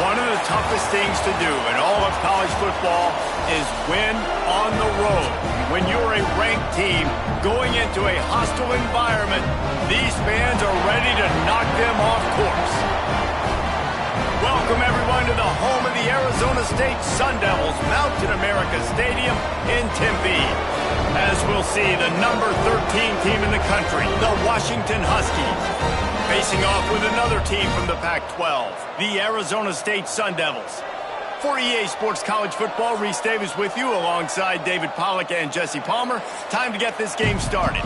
One of the toughest things to do in all of college football is win on the road. When you're a ranked team going into a hostile environment, these fans are ready to knock them off course. Welcome, everyone, to the home of the Arizona State Sun Devils, Mountain America Stadium in Tempe. As we'll see, the number 13 team in the country, the Washington Huskies, facing off with another team from the Pac-12, the Arizona State Sun Devils. For EA Sports College Football, Reese Davis with you alongside David Pollack and Jesse Palmer. Time to get this game started.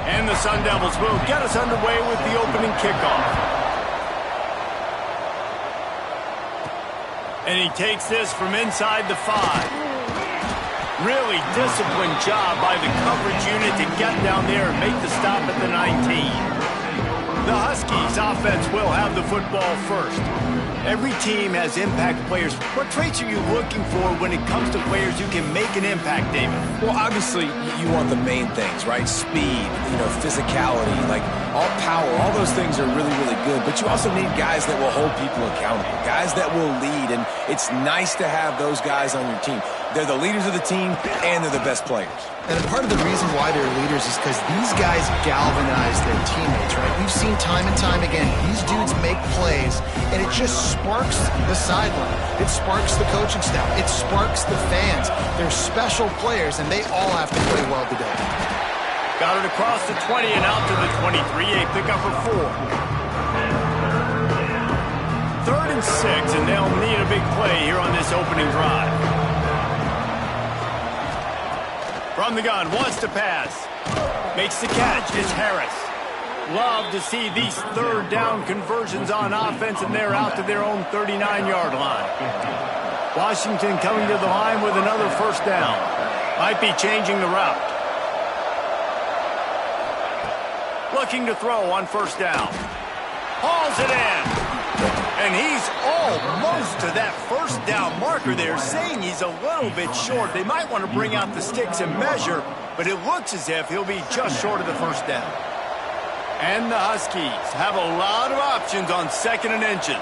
And the Sun Devils will get us underway with the opening kickoff. And he takes this from inside the 5. Really disciplined job by the coverage unit to get down there and make the stop at the 19. The Huskies offense will have the football first. Every team has impact players. What traits are you looking for when it comes to players who can make an impact, David? Well, obviously, you want the main things, right? Speed, physicality, like all power, all those things are really, really good. But you also need guys that will hold people accountable, guys that will lead, and it's nice to have those guys on your team. They're the leaders of the team, and they're the best players. And part of the reason why they're leaders is because these guys galvanize their teammates, right? We've seen time and time again, these dudes make plays, and it just sparks the sideline. It sparks the coaching staff. It sparks the fans. They're special players, and they all have to play well today. Got it across the 20 and out to the 23, a pickup for 4. 3rd and 6, and they'll need a big play here on this opening drive. From the gun, wants to pass. Makes the catch. It's Harris. Love to see these 3rd down conversions on offense, and they're out to their own 39-yard line. Washington coming to the line with another 1st down. Might be changing the route. Looking to throw on 1st down. Hauls it in. And he's almost to that 1st down marker there, saying he's a little bit short. They might want to bring out the sticks and measure, but it looks as if he'll be just short of the 1st down. And the Huskies have a lot of options on 2nd and inches.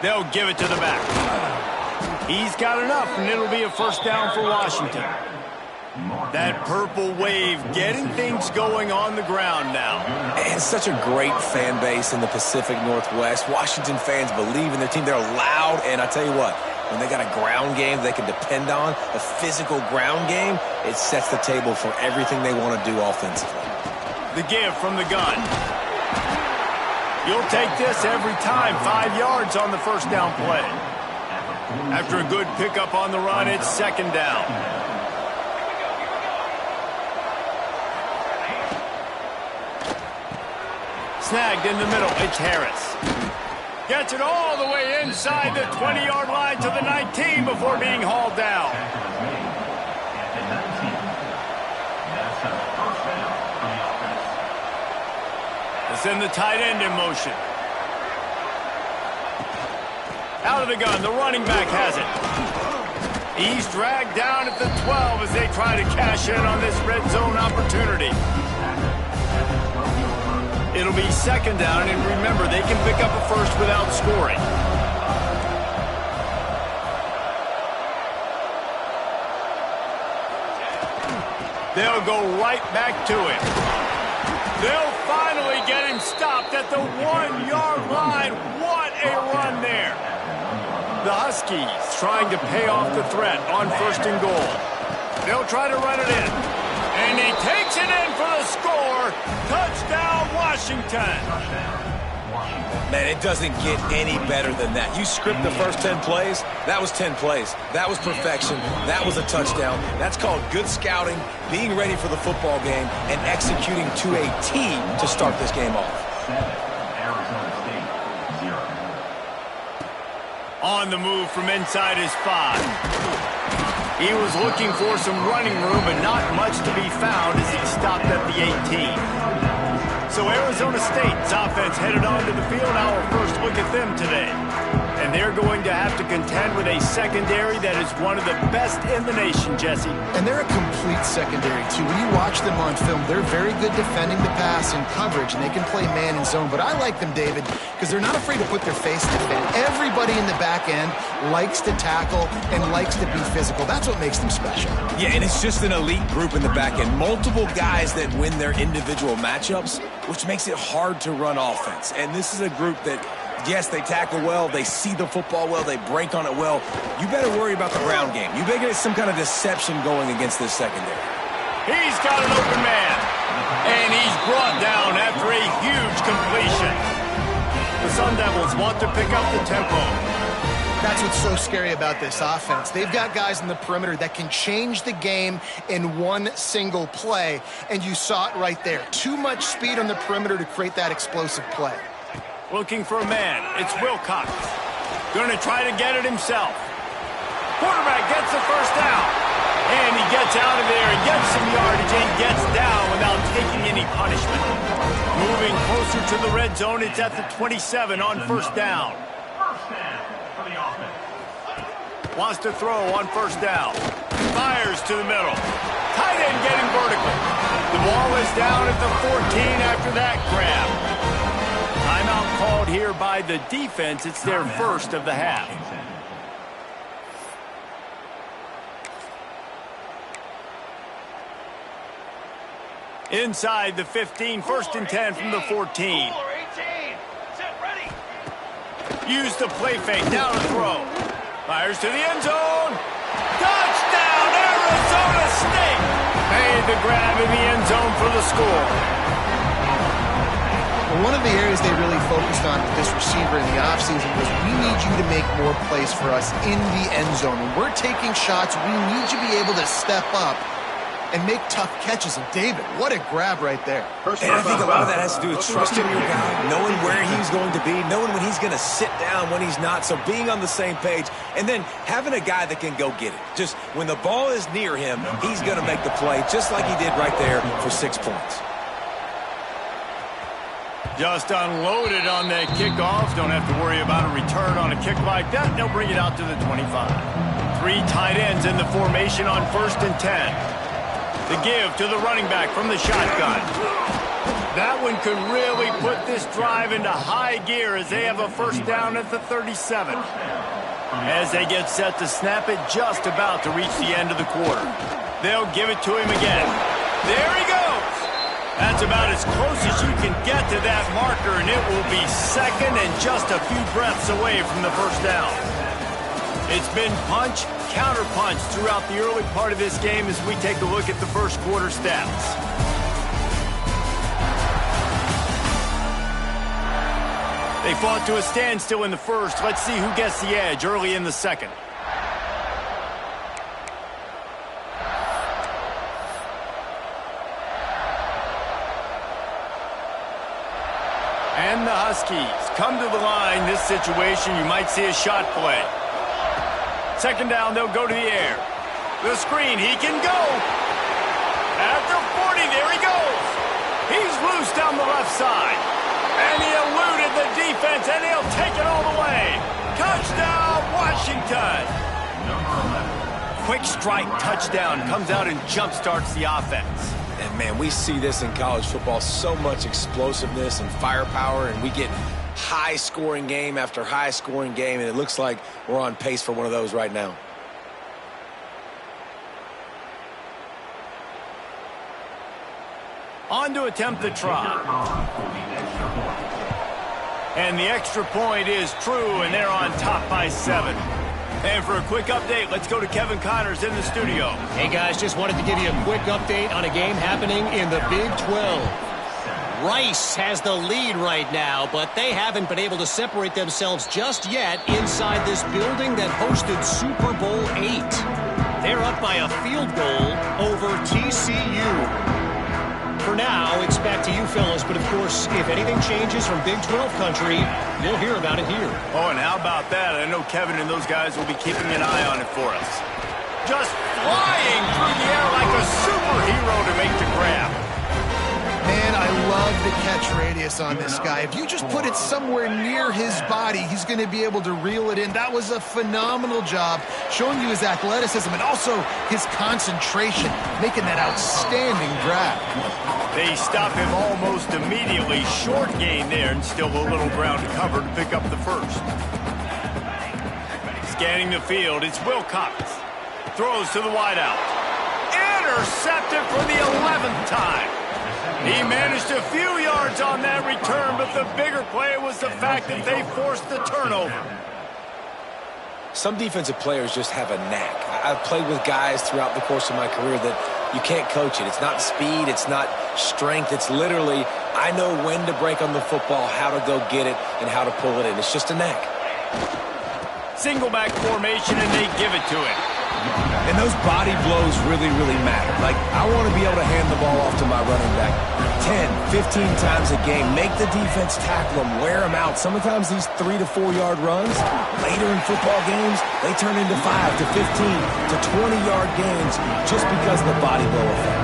They'll give it to the back. He's got enough, and it'll be a 1st down for Washington. That purple wave getting things going on the ground now. And such a great fan base in the Pacific Northwest. Washington fans believe in their team. They're loud, and I tell you what, when they got a ground game they can depend on, a physical ground game, it sets the table for everything they want to do offensively. The give from the gun. You'll take this every time. 5 yards on the 1st down play. After a good pickup on the run, it's 2nd down. Snagged in the middle, it's Harris. Gets it all the way inside the 20-yard line to the 19 before being hauled down. They send the tight end in motion. Out of the gun, the running back has it. He's dragged down at the 12 as they try to cash in on this red zone opportunity. It'll be 2nd down, and remember, they can pick up a 1st without scoring. They'll go right back to it. They'll finally get him stopped at the 1-yard line. What a run there. The Huskies trying to pay off the threat on 1st and goal. They'll try to run it in. And he takes it in for the score. Touchdown, Washington. Man, it doesn't get any better than that. You script the first 10 plays, that was 10 plays. That was perfection. That was a touchdown. That's called good scouting, being ready for the football game, and executing to a T to start this game off. On the move from inside his 5. He was looking for some running room, but not much to be found as he stopped at the 18. So Arizona State's offense headed onto the field. Our first look at them today. And they're going to have to contend a secondary that is one of the best in the nation, Jesse. And they're a complete secondary, too. When you watch them on film, they're very good defending the pass and coverage, and they can play man and zone. But I like them, David, because they're not afraid to put their face to defend. Everybody in the back end likes to tackle and likes to be physical. That's what makes them special. Yeah, and it's just an elite group in the back end. Multiple guys that win their individual matchups, which makes it hard to run offense. And this is a group that, yes, they tackle well, they see the football well, they break on it well. You better worry about the ground game. You better get some kind of deception going against this secondary. He's got an open man, and he's brought down after a huge completion. The Sun Devils want to pick up the tempo. That's what's so scary about this offense. They've got guys in the perimeter that can change the game in one single play, and you saw it right there. Too much speed on the perimeter to create that explosive play. Looking for a man. It's Wilcox. Going to try to get it himself. Quarterback gets the first down. And he gets out of there and gets some yardage and gets down without taking any punishment. Moving closer to the red zone, it's at the 27 on first down. Wants to throw on first down. Fires to the middle. Tight end getting vertical. The ball is down at the 14 after that grab. Timeout called here by the defense. It's their first of the half. Inside the 15, first and 10 from the 14. Use the play fake, now to throw. Fires to the end zone. Touchdown, Arizona State! Made the grab in the end zone for the score. Well, one of the areas they really focused on with this receiver in the offseason was we need you to make more plays for us in the end zone. When we're taking shots, we need you to be able to step up and make tough catches. And David, what a grab right there. And I think a lot of that has to do with trusting your guy, knowing where he's going to be, knowing when he's going to sit down, when he's not, so being on the same page, and then having a guy that can go get it. Just when the ball is near him, he's going to make the play, just like he did right there for 6 points. Just unloaded on that kickoff. Don't have to worry about a return on a kick like that. They'll bring it out to the 25. 3 tight ends in the formation on first and 10. The give to the running back from the shotgun. That one could really put this drive into high gear as they have a first down at the 37. As they get set to snap it, just about to reach the end of the quarter. They'll give it to him again. There he goes. That's about as close as you can get to that marker, and it will be second and just a few breaths away from the first down. It's been punch, counter-punch throughout the early part of this game as we take a look at the first quarter stats. They fought to a standstill in the first. Let's see who gets the edge early in the second. And the Huskies come to the line. This situation, you might see a shot play. Second down, they'll go to the air. The screen, he can go. At the 40, there he goes. He's loose down the left side. And he eluded the defense, and he'll take it all the way. Touchdown, Washington. Quick strike touchdown comes out and jump-starts the offense. And, man, we see this in college football, so much explosiveness and firepower, and we get high-scoring game after high-scoring game, and it looks like we're on pace for one of those right now. On to attempt the try. And the extra point is true, and they're on top by 7. And for a quick update, let's go to Kevin Connors in the studio. Hey, guys, just wanted to give you a quick update on a game happening in the Big 12. Rice has the lead right now, but they haven't been able to separate themselves just yet inside this building that hosted Super Bowl 8. They're up by a field goal over TCU. For now, it's back to you fellas, but of course, if anything changes from Big 12 country, you'll hear about it here. Oh, and how about that? I know Kevin and those guys will be keeping an eye on it for us. Just flying through the air like a superhero to make the grab. Man, And I love the catch radius on this guy. If you just put it somewhere near his body, he's going to be able to reel it in. That was a phenomenal job, showing you his athleticism and also his concentration, making that outstanding grab. They stop him almost immediately. Short gain there, and still a little ground to cover to pick up the first. Scanning the field, it's Wilcox. Throws to the wideout. Intercepted for the 11th time. He managed a few yards on that return, but the bigger play was the fact that they forced the turnover. Some defensive players just have a knack. I've played with guys throughout the course of my career that you can't coach it. It's not speed, it's not strength. It's literally, I know when to break on the football, how to go get it, and how to pull it in. It's just a knack. Single back formation, and they give it to him. And those body blows really, really matter. Like, I want to be able to hand the ball off to my running back 10, 15 times a game. Make the defense tackle them, wear them out. Sometimes these 3 to 4 yard runs, later in football games, they turn into 5 to 15 to 20-yard gains just because of the body blow effect.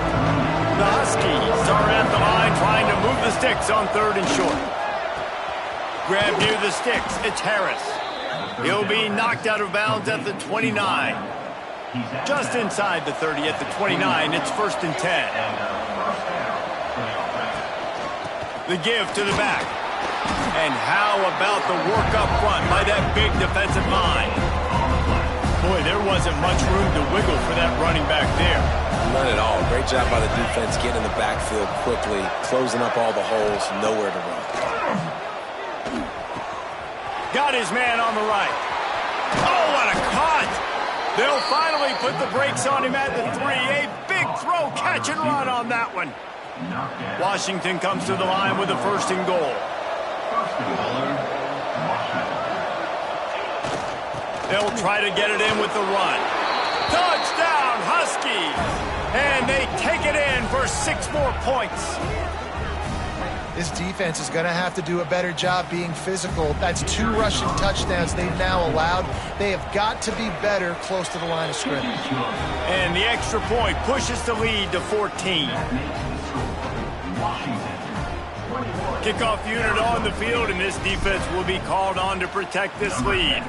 The Huskies are at the line trying to move the sticks on 3rd and short. Grab near the sticks. It's Harris. He'll be knocked out of bounds at the 29. Just inside the 30 at the 29. It's 1st and 10. The give to the back. And how about the work up front by that big defensive line? Boy, there wasn't much room to wiggle for that running back there. None at all. Great job by the defense getting in the backfield quickly, closing up all the holes, nowhere to run. Got his man on the right. Oh, what a cut! They'll finally put the brakes on him at the 3. A big throw, catch and run on that one. Washington comes to the line with a 1st and goal. They'll try to get it in with the run. Touchdown, Huskies! And they take it in for 6 more points. This defense is going to have to do a better job being physical. That's 2 rushing touchdowns they've now allowed. They have got to be better close to the line of scrimmage. And the extra point pushes the lead to 14. Kickoff unit on the field, and this defense will be called on to protect this lead.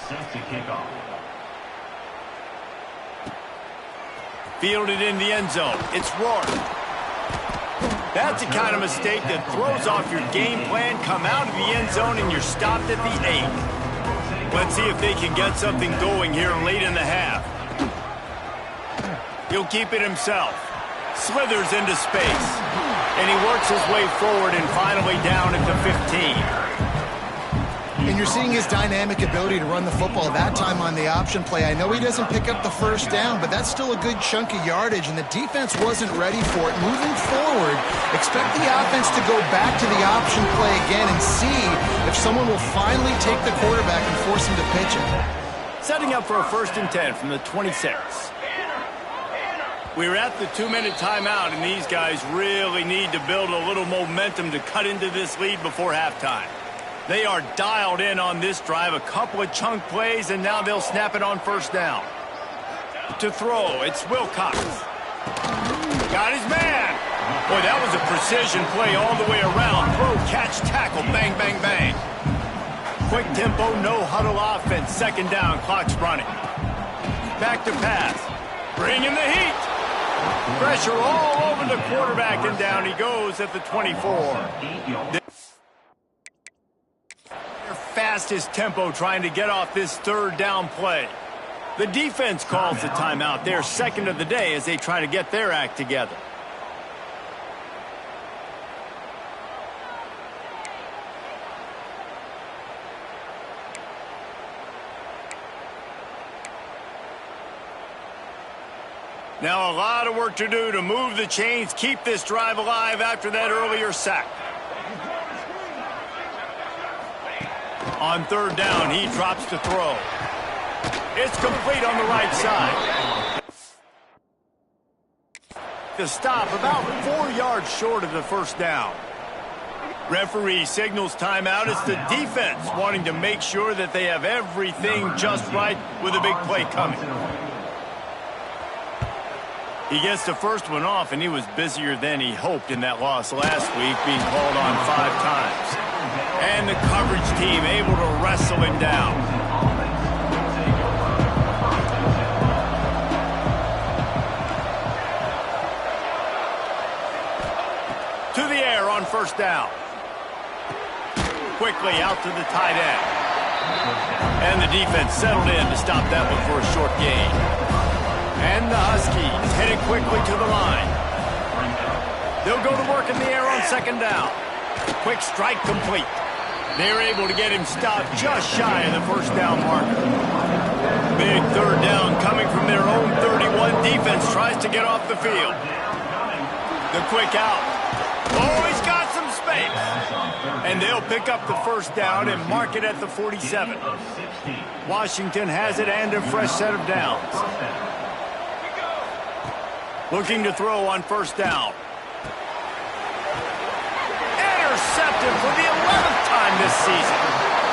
Set to kick off. Fielded in the end zone. It's Rourke. That's the kind of mistake that throws off your game plan. Come out of the end zone and you're stopped at the 8. Let's see if they can get something going here late in the half. He'll keep it himself. Slithers into space. And he works his way forward and finally down at the 15. And you're seeing his dynamic ability to run the football, that time on the option play. I know he doesn't pick up the 1st down, but that's still a good chunk of yardage, and the defense wasn't ready for it. Moving forward, expect the offense to go back to the option play again and see if someone will finally take the quarterback and force him to pitch it. Setting up for a 1st and 10 from the 26. We're at the 2-minute timeout, and these guys really need to build a little momentum to cut into this lead before halftime. They are dialed in on this drive, a couple of chunk plays, and now they'll snap it on 1st down. To throw, it's Wilcox. Got his man. Boy, that was a precision play all the way around. Throw, catch, tackle, bang, bang, bang. Quick tempo, no huddle offense. 2nd down, clock's running. Back to pass. Bring in the heat. Pressure all over the quarterback, and down he goes at the 24. Fastest tempo trying to get off this 3rd down play. The defense calls the timeout, their 2nd of the day, as they try to get their act together. Now a lot of work to do to move the chains, keep this drive alive after that earlier sack. On 3rd down, he drops to throw. It's complete on the right side. The stop about 4 yards short of the 1st down. Referee signals timeout. It's the defense wanting to make sure that they have everything just right with a big play coming. He gets the first one off, and he was busier than he hoped in that loss last week, being called on 5 times. And the coverage team able to wrestle him down. To the air on first down. Quickly out to the tight end. And the defense settled in to stop that one for a short gain. And the Huskies headed quickly to the line. They'll go to work in the air on second down. Quick strike complete. They're able to get him stopped just shy of the first down marker. Big third down coming from their own 31. Defense tries to get off the field. The quick out. Oh, he's got some space. And they'll pick up the first down and mark it at the 47. Washington has it and a fresh set of downs. Looking to throw on first down. Intercepted for the 11th time this season.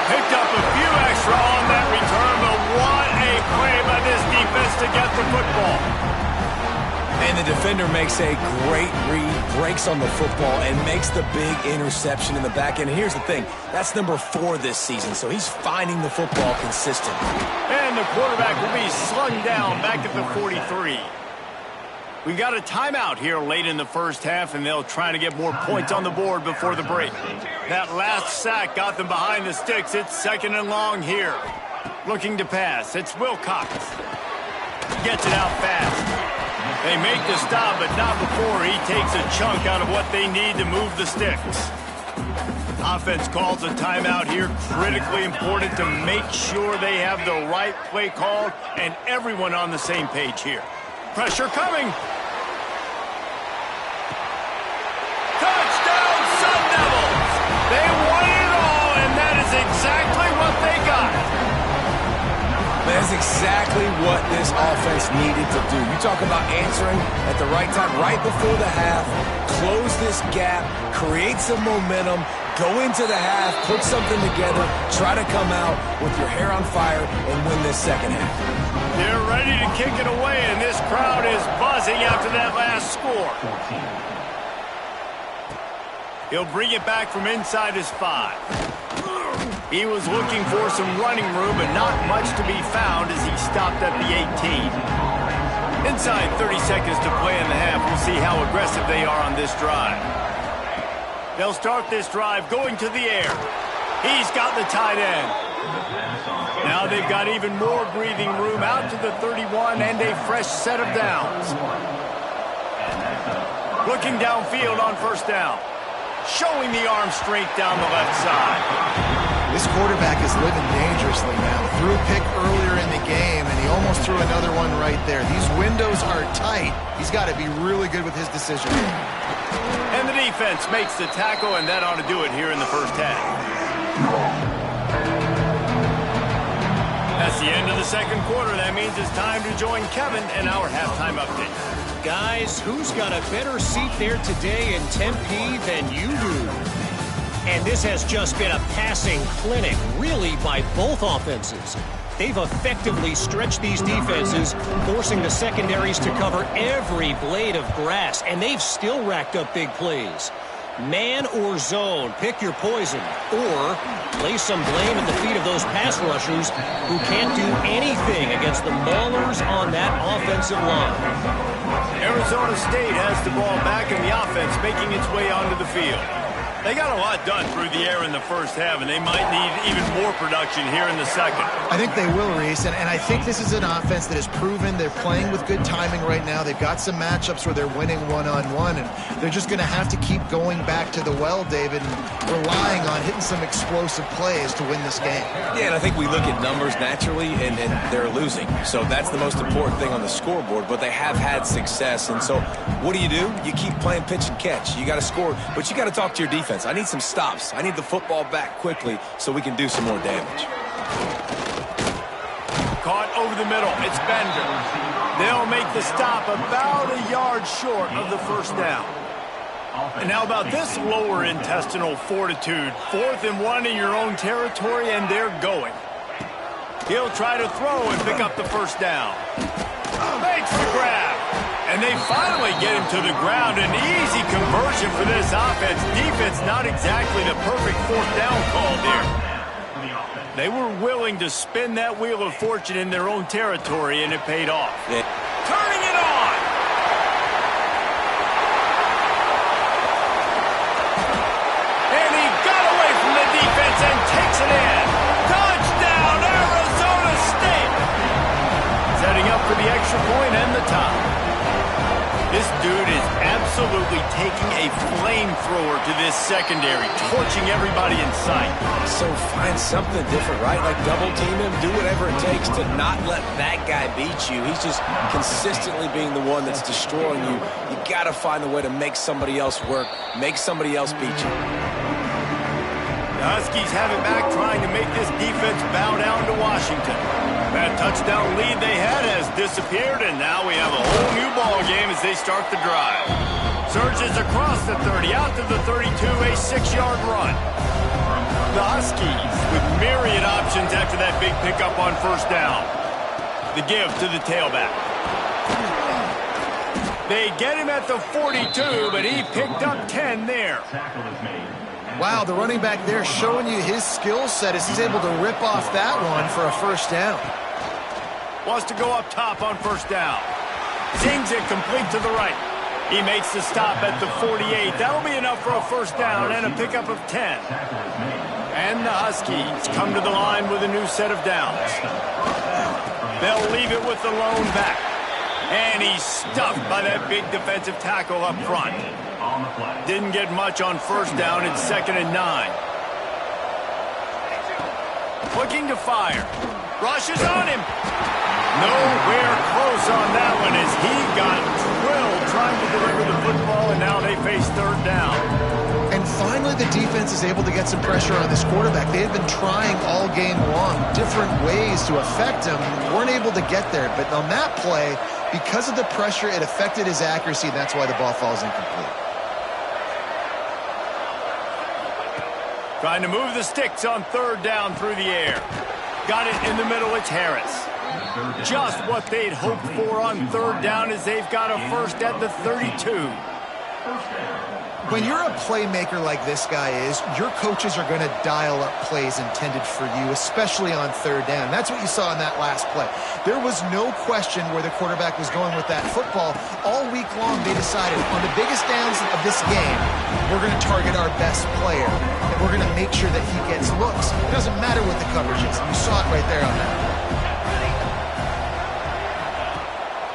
Picked up a few extra on that return, but what a play by this defense to get the football. And the defender makes a great read, breaks on the football, and makes the big interception in the back end. Here's the thing, that's number 4 this season, so he's finding the football consistently. And the quarterback will be slung down back at the 43. We got a timeout here late in the first half, and they'll try to get more points on the board before the break. That last sack got them behind the sticks. It's second and long here. Looking to pass. It's Wilcox. Gets it out fast. They make the stop, but not before he takes a chunk out of what they need to move the sticks. Offense calls a timeout here. Critically important to make sure they have the right play called and everyone on the same page here. Pressure coming. Touchdown, Sun Devils! They won it all, and that is exactly what they got. That's exactly what this offense needed to do. You talk about answering at the right time, right before the half, close this gap, create some momentum, go into the half, put something together, try to come out with your hair on fire and win this second half. They're ready to kick it away, and this crowd is buzzing after that last score. He'll bring it back from inside his 5. He was looking for some running room, but not much to be found as he stopped at the 18. Inside 30 seconds to play in the half. We'll see how aggressive they are on this drive. They'll start this drive going to the air. He's got the tight end. Now they've got even more breathing room out to the 31 and a fresh set of downs. Looking downfield on first down. Showing the arm strength down the left side. This quarterback is living dangerously now. Threw a pick earlier in the game, and he almost threw another one right there. These windows are tight. He's got to be really good with his decision. And the defense makes the tackle, and that ought to do it here in the first half. That's the end of the second quarter. That means it's time to join Kevin in our halftime update. Guys, who's got a better seat there today in Tempe than you do? And this has just been a passing clinic, really, by both offenses. They've effectively stretched these defenses, forcing the secondaries to cover every blade of grass, and they've still racked up big plays. Man or zone, pick your poison, or lay some blame at the feet of those pass rushers who can't do anything against the maulers on that offensive line. Arizona State has the ball back, and the offense making its way onto the field. They got a lot done through the air in the first half, and they might need even more production here in the second. I think they will, Reese, and I think this is an offense that has proven they're playing with good timing right now. They've got some matchups where they're winning one-on-one, and they're just going to have to keep going back to the well, David, and relying on hitting some explosive plays to win this game. Yeah, and I think we look at numbers naturally, and they're losing. So that's the most important thing on the scoreboard, but they have had success. And so what do? You keep playing pitch and catch. You got to score, but you got to talk to your defense. I need some stops. I need the football back quickly so we can do some more damage. Caught over the middle. It's Bender. They'll make the stop about a yard short of the first down. And how about this lower intestinal fortitude? 4th and 1 in your own territory, and they're going. He'll try to throw and pick up the first down. Makes the grab. And they finally get him to the ground. An easy conversion for this offense. Defense not exactly the perfect fourth down call there. They were willing to spin that wheel of fortune in their own territory, and it paid off. Yeah. Turning it on. And he got away from the defense and takes it in. Touchdown, Arizona State. Setting up for the extra point and the tie. This dude is absolutely taking a flamethrower to this secondary, torching everybody in sight. So find something different, right? Like double team him, do whatever it takes to not let that guy beat you. He's just consistently being the one that's destroying you. You got to find a way to make somebody else work, make somebody else beat you. The Huskies have it back, trying to make this defense bow down to Washington. That touchdown lead they had has disappeared, and now we have a whole new ball game as they start the drive. Surges across the 30, out to the 32, a 6-yard run. The Huskies with myriad options after that big pickup on first down. The give to the tailback. They get him at the 42, but he picked up 10 there. Wow, the running back there showing you his skill set as he's able to rip off that one for a first down. Wants to go up top on first down. Zings it complete to the right. He makes the stop at the 48. That'll be enough for a first down and a pickup of 10. And the Huskies come to the line with a new set of downs. They'll leave it with the lone back. And he's stuffed by that big defensive tackle up front. Didn't get much on first down. It's 2nd and 9. Looking to fire. Rushes on him. Nowhere close on that one as he got drilled trying to deliver the football, and now they face third down. And finally the defense is able to get some pressure on this quarterback. They had been trying all game long different ways to affect him. Weren't able to get there. But on that play, because of the pressure, it affected his accuracy, and that's why the ball falls incomplete. Trying to move the sticks on third down through the air. Got it in the middle. It's Harris. Just what they'd hoped for on third down as they've got a first at the 32. When you're a playmaker like this guy is, your coaches are going to dial up plays intended for you, especially on third down. That's what you saw in that last play. There was no question where the quarterback was going with that football. All week long, they decided on the biggest downs of this game, we're going to target our best player, and we're going to make sure that he gets looks. It doesn't matter what the coverage is. You saw it right there on that.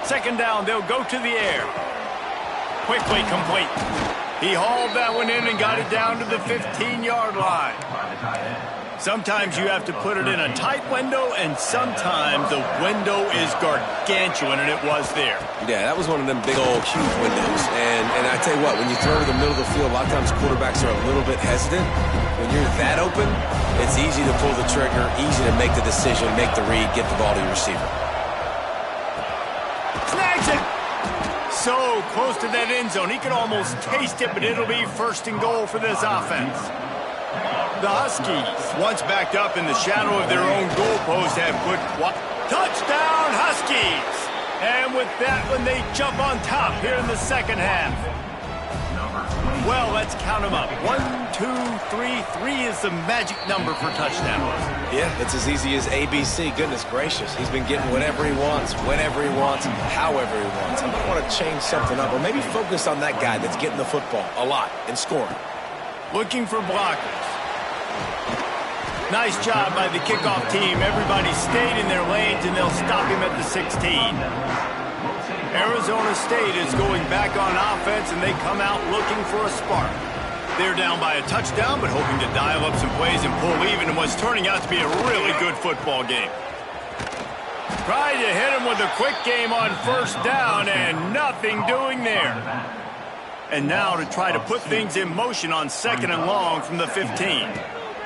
Second down, they'll go to the air. Quickly complete. He hauled that one in and got it down to the 15-yard line. Sometimes you have to put it in a tight window, and sometimes the window is gargantuan, and it was there. Yeah, that was one of them big old huge windows. And I tell you what, when you throw to the middle of the field, a lot of times quarterbacks are a little bit hesitant. When you're that open, it's easy to pull the trigger, easy to make the decision, make the read, get the ball to your receiver. Snags it! So close to that end zone. He could almost taste it, but it'll be first and goal for this offense. The Huskies, once backed up in the shadow of their own goalpost, have put what? Touchdown Huskies! And with that one, they jump on top here in the second half. Well, let's count them up. 1, 2, 3. 3 is the magic number for touchdowns. Yeah, it's as easy as ABC. Goodness gracious. He's been getting whatever he wants, whenever he wants, however he wants. I might want to change something up, or maybe focus on that guy that's getting the football a lot and scoring. Looking for blockers. Nice job by the kickoff team. Everybody stayed in their lanes, and they'll stop him at the 16. Arizona State is going back on offense, and they come out looking for a spark. They're down by a touchdown, but hoping to dial up some plays and pull even in what's turning out to be a really good football game. Tried to hit him with a quick game on first down, and nothing doing there. And now to try to put things in motion on 2nd and long from the 15.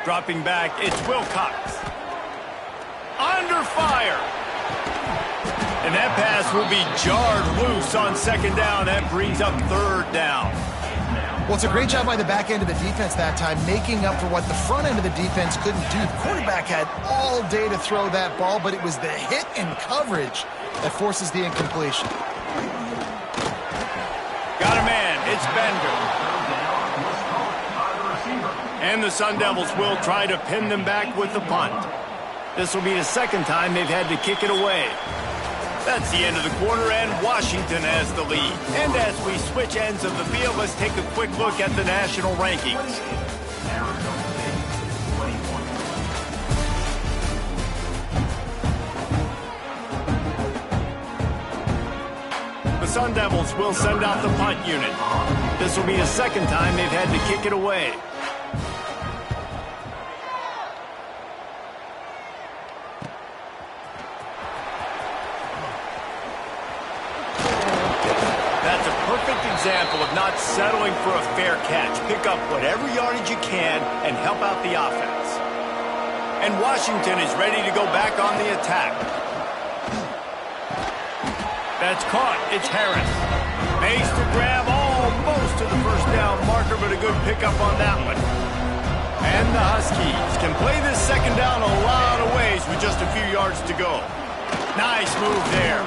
Dropping back, it's Wilcox. Under fire. And that pass will be jarred loose on 2nd down. That brings up 3rd down. Well, it's a great job by the back end of the defense that time, making up for what the front end of the defense couldn't do. The quarterback had all day to throw that ball, but it was the hit and coverage that forces the incompletion. this bender. And the Sun Devils will try to pin them back with the punt. This will be the second time they've had to kick it away. That's the end of the quarter, and Washington has the lead. And as we switch ends of the field, let's take a quick look at the national rankings. The Sun Devils will send out the punt unit. This will be the second time they've had to kick it away. Example of not settling for a fair catch. Pick up whatever yardage you can and help out the offense. And Washington is ready to go back on the attack. That's caught. It's Harris. Makes the grab almost to the first down marker, but a good pickup on that one. And the Huskies can play this second down a lot of ways with just a few yards to go. Nice move there.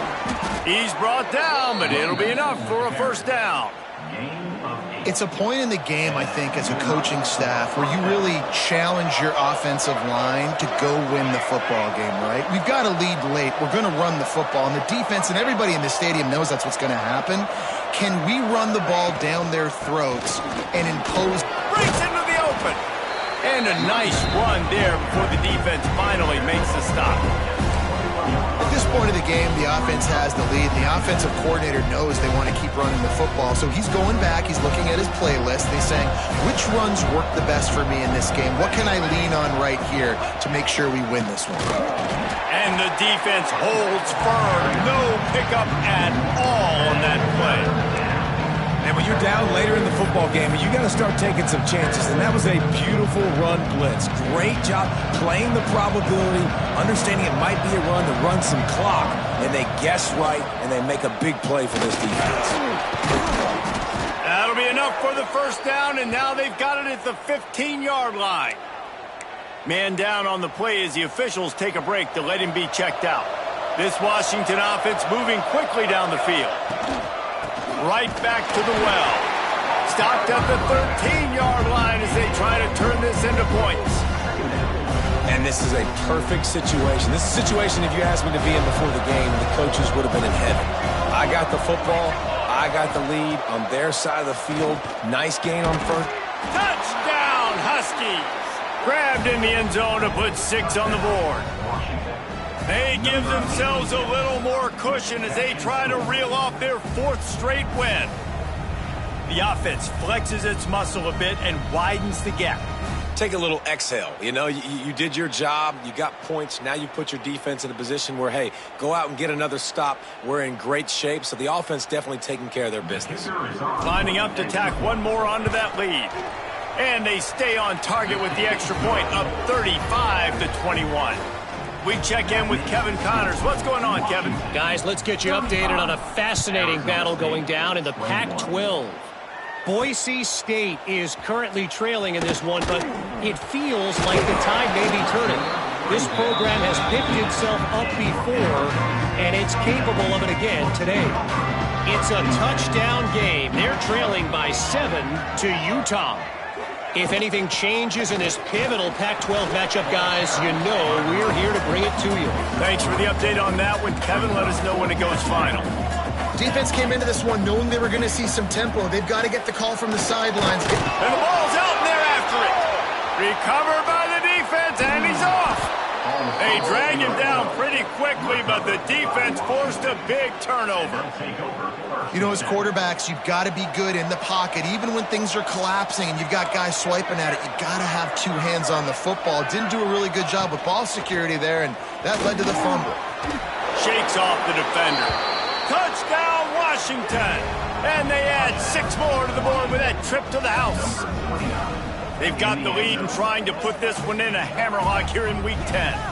He's brought down, but it'll be enough for a first down. It's a point in the game, I think, as a coaching staff where you really challenge your offensive line to go win the football game, right? We've got to lead late. We're going to run the football, and the defense and everybody in the stadium knows that's what's going to happen. Can we run the ball down their throats and impose? Breaks into the open. And a nice run there before the defense finally makes the stop. At this point of the game, the offense has the lead. The offensive coordinator knows they want to keep running the football. So he's going back. He's looking at his playlist. And he's saying, which runs work the best for me in this game? What can I lean on right here to make sure we win this one? And the defense holds firm. No pickup at all on that play. And when you're down later in the football game, you got to start taking some chances. And that was a beautiful run blitz. Great job playing the probability, understanding it might be a run to run some clock. And they guess right, and they make a big play for this defense. That'll be enough for the first down, and now they've got it at the 15-yard line. Man down on the play as the officials take a break to let him be checked out. This Washington offense moving quickly down the field. Right back to the well. Stopped at the 13-yard line as they try to turn this into points. And this is a perfect situation. This is a situation, if you asked me to be in before the game, the coaches would have been in heaven. I got the football. I got the lead on their side of the field. Nice gain on first. Touchdown, Huskies. Grabbed in the end zone to put 6 on the board. They give themselves a little more cushion as they try to reel off their 4th straight win. The offense flexes its muscle a bit and widens the gap. Take a little exhale. You know, you did your job. You got points. Now you put your defense in a position where, hey, go out and get another stop. We're in great shape, so the offense definitely taking care of their business. Lining up to tack one more onto that lead. And they stay on target with the extra point, up 35-21. We check in with Kevin Connors. What's going on, Kevin? Guys, let's get you updated on a fascinating battle going down in the Pac-12. Boise State is currently trailing in this one, but it feels like the tide may be turning. This program has picked itself up before, and it's capable of it again today. It's a touchdown game. They're trailing by 7 to Utah. If anything changes in this pivotal Pac-12 matchup, guys, you know we're here to bring it to you. Thanks for the update on that one, Kevin. Let us know when it goes final. Defense came into this one knowing they were going to see some tempo. They've got to get the call from the sidelines. And the ball's out, and they're after it. Recovered by the defense, and he's off. They drag him down pretty quickly, but the defense forced a big turnover. You know, as quarterbacks, you've got to be good in the pocket. Even when things are collapsing and you've got guys swiping at it, you've got to have 2 hands on the football. Didn't do a really good job with ball security there, and that led to the fumble. Shakes off the defender. Touchdown, Washington! And they add 6 more to the board with that trip to the house. They've got the lead and trying to put this one in a hammerlock here in Week 10.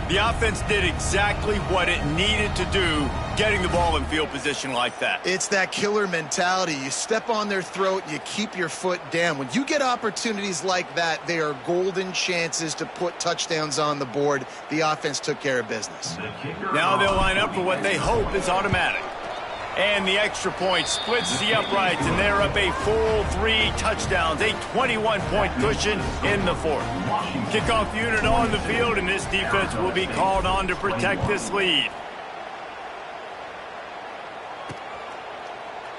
The offense did exactly what it needed to do, getting the ball in field position like that. It's that killer mentality. You step on their throat, you keep your foot down. When you get opportunities like that, they are golden chances to put touchdowns on the board. The offense took care of business. Now they'll line up for what they hope is automatic. And the extra point splits the uprights, and they're up a full 3 touchdowns, a 21-point cushion in the fourth. Kickoff unit on the field, and this defense will be called on to protect this lead.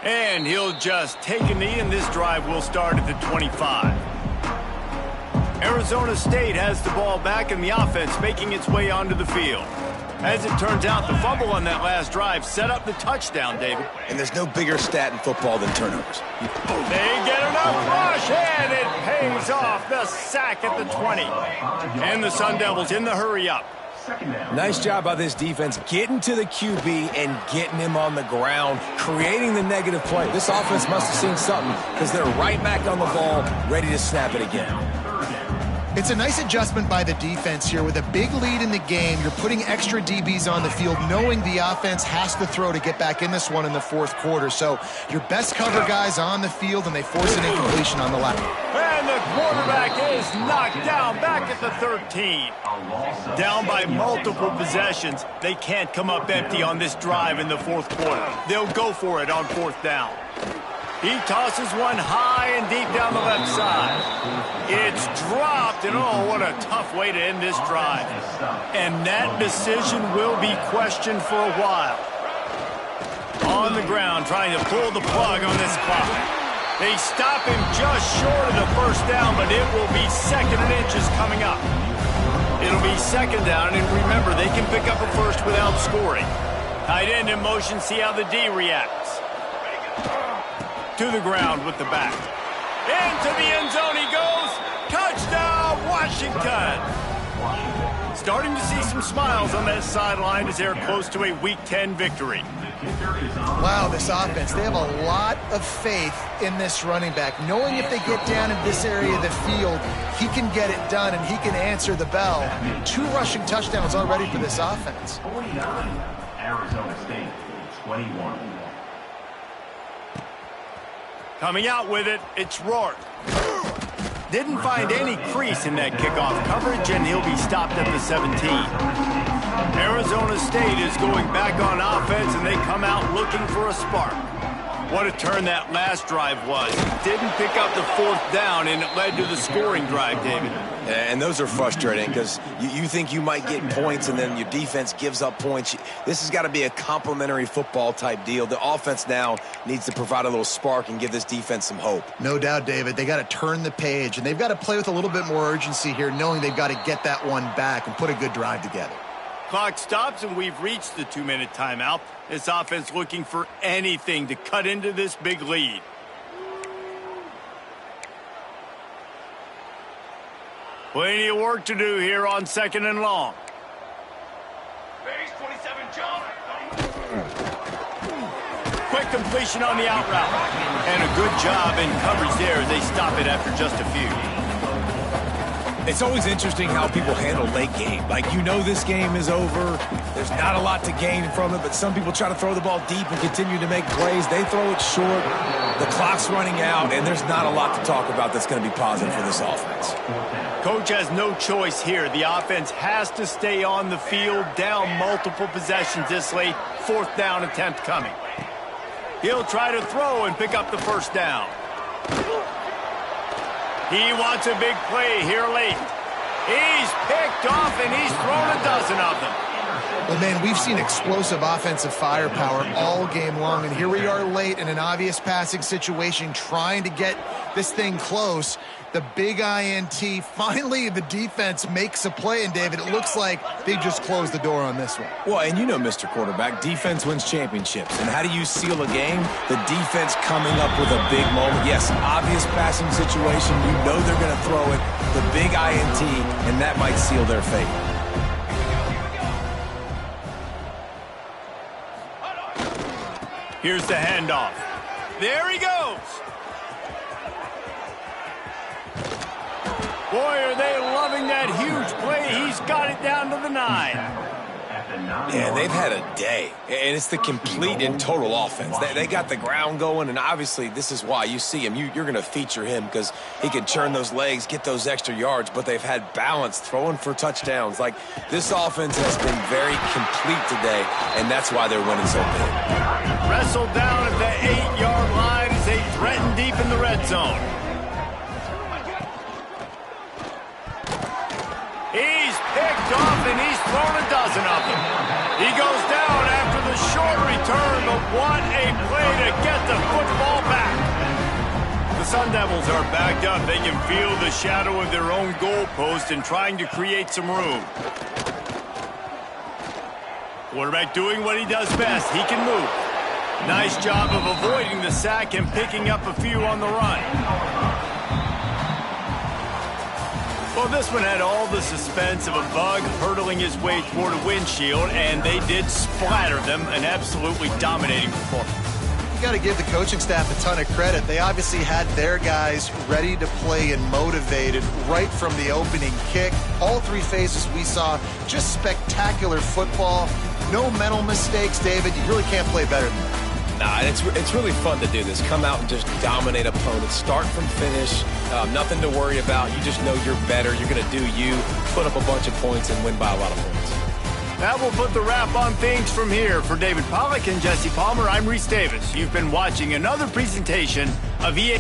And he'll just take a knee, and this drive will start at the 25. Arizona State has the ball back, and the offense making its way onto the field. As it turns out, the fumble on that last drive set up the touchdown, David. And there's no bigger stat in football than turnovers. They get enough rush, and it pays off. The sack at the 20. And the Sun Devils in the hurry-up. Nice job by this defense getting to the QB and getting him on the ground, creating the negative play. This offense must have seen something because they're right back on the ball, ready to snap it again. It's a nice adjustment by the defense here. With a big lead in the game, you're putting extra DBs on the field, knowing the offense has to throw to get back in this one in the fourth quarter. So your best cover guys on the field, and they force an incompletion on the left. And the quarterback is knocked down back at the 13. Down by multiple possessions. They can't come up empty on this drive in the fourth quarter. They'll go for it on fourth down. He tosses one high and deep down the left side. It's dropped, and oh, what a tough way to end this drive. And that decision will be questioned for a while. On the ground, trying to pull the plug on this clock. They stop him just short of the first down, but it will be 2nd and inches coming up. It'll be 2nd down, and remember, they can pick up a first without scoring. Tight end in motion, see how the D reacts. To the ground with the back. Into the end zone he goes. Touchdown, Washington. Starting to see some smiles on that sideline as they're close to a Week 10 victory. Wow, this offense, they have a lot of faith in this running back, knowing if they get down in this area of the field, he can get it done and he can answer the bell. 2 rushing touchdowns already for this offense. 49, Arizona State, 21. Coming out with it, it's Rourke. Didn't find any crease in that kickoff coverage, and he'll be stopped at the 17. Arizona State is going back on offense, and they come out looking for a spark. What a turn that last drive was. Didn't pick up the fourth down, and it led to the scoring drive, David. And those are frustrating because you think you might get points and then your defense gives up points. This has got to be a complementary football type deal. The offense now needs to provide a little spark and give this defense some hope. No doubt, David. They got to turn the page, and they've got to play with a little bit more urgency here, knowing they've got to get that one back and put a good drive together. Clock stops, and we've reached the 2-minute timeout. This offense looking for anything to cut into this big lead. Plenty of work to do here on 2nd and long. Base 27, John. Quick completion on the out route. And a good job in coverage there as they stop it after just a few. It's always interesting how people handle late game. Like, you know this game is over. There's not a lot to gain from it, but some people try to throw the ball deep and continue to make plays. They throw it short. The clock's running out, and there's not a lot to talk about that's going to be positive for this offense. Coach has no choice here. The offense has to stay on the field, down multiple possessions this late. 4th down attempt coming. He'll try to throw and pick up the first down. He wants a big play here late. He's picked off, and he's thrown a dozen of them. Well, man, we've seen explosive offensive firepower all game long, and here we are late in an obvious passing situation trying to get this thing close. The big INT. Finally, the defense makes a play, and, David, it looks like they just closed the door on this one. Well, and you know, Mr. Quarterback, defense wins championships. And how do you seal a game? The defense coming up with a big moment. Yes, obvious passing situation. You know they're going to throw it. The big INT, and that might seal their fate. Here's the handoff. There he goes. Boy, are they loving that huge play. He's got it down to the 9. Yeah, they've had a day, and it's the complete and total offense. They got the ground going, and obviously this is why you see him. You're going to feature him because he can churn those legs, get those extra yards, but they've had balance, throwing for touchdowns. Like, this offense has been very complete today, and that's why they're winning so big. Wrestled down at the 8-yard line as they threaten deep in the red zone. He's picked off and he's thrown a dozen of them. He goes down after the short return, but what a play to get the football back. The Sun Devils are backed up. They can feel the shadow of their own goalpost and trying to create some room. Quarterback doing what he does best. He can move. Nice job of avoiding the sack and picking up a few on the run. Well, this one had all the suspense of a bug hurtling his way toward a windshield, and they did splatter them. An absolutely dominating performance. You got to give the coaching staff a ton of credit. They obviously had their guys ready to play and motivated right from the opening kick. All three phases we saw, just spectacular football. No mental mistakes, David. You really can't play better than that. Nah, it's really fun to do this. Come out and just dominate opponents. Start from finish. Nothing to worry about. You just know you're better. You're going to do you, put up a bunch of points, and win by a lot of points. That will put the wrap on things from here. For David Pollack and Jesse Palmer, I'm Reese Davis. You've been watching another presentation of EA.